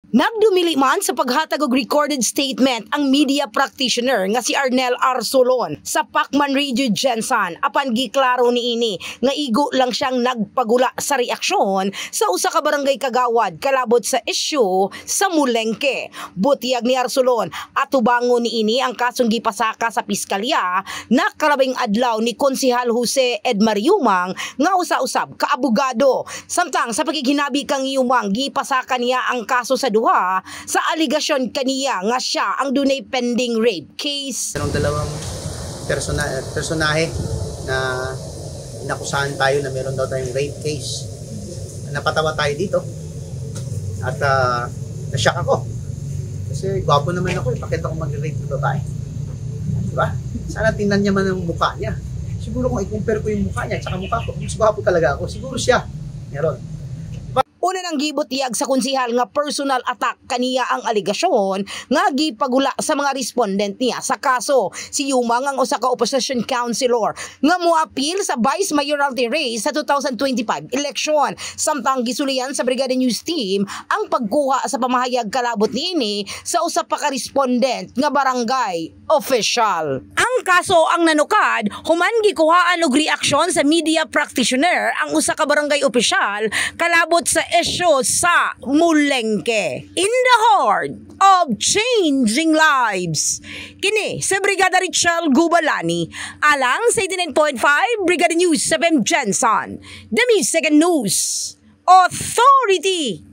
Nagdumili man sa paghatag og recorded statement ang media practitioner nga si Arnel Arsolon sa Pacman Radio Gensan apan giklaro niini nga igo lang siyang nagpagula sa reaksyon sa usa ka barangay kagawad kalabot sa isyu sa Mulengke. Butiyag ni Arsolon atubangon niini ang kasong gipasaka sa piskalya na karabing adlaw ni Konsehal Jose Edmar Yumang nga usa-usab ka abogado. Samtang sa pagiginabi kang Yumang gipasaka niya ang kaso sa sa aligasyon kaniya nga siya ang dunay pending rape case. Merong dalawang personahe na inakusahan tayo na meron daw tayong rape case. Napatawa tayo dito at nasyak ako kasi gwapo naman ako, bakit ako mag-rape ng babae, diba? Sana tingnan niya man ang mukha niya. Siguro kung i-compare ko yung mukha niya at saka mukha ko, mas gwapo talaga ako, siguro siya meron. Una nang gibutiyag sa konsehal nga personal attack kaniya ang aligasyon nga gipagula sa mga respondent niya sa kaso. Si Yumang ang usa ka opposition councilor nga moapil sa vice mayoralty race sa 2025 election. Samtang gisulian sa Brigada News Team ang pagkuha sa pamahayag kalabot niini sa usa pa ka respondent nga barangay official. Ang kaso ang nanukad human gikuhaan og reaksyon sa media practitioner ang usa ka barangay official kalabot sa isyu sa Mulengke. In the heart of changing lives. Kini sa Brigada Richel Gubalani alang sa 89.5 Brigada News 7 Gensan, the Second News Authority.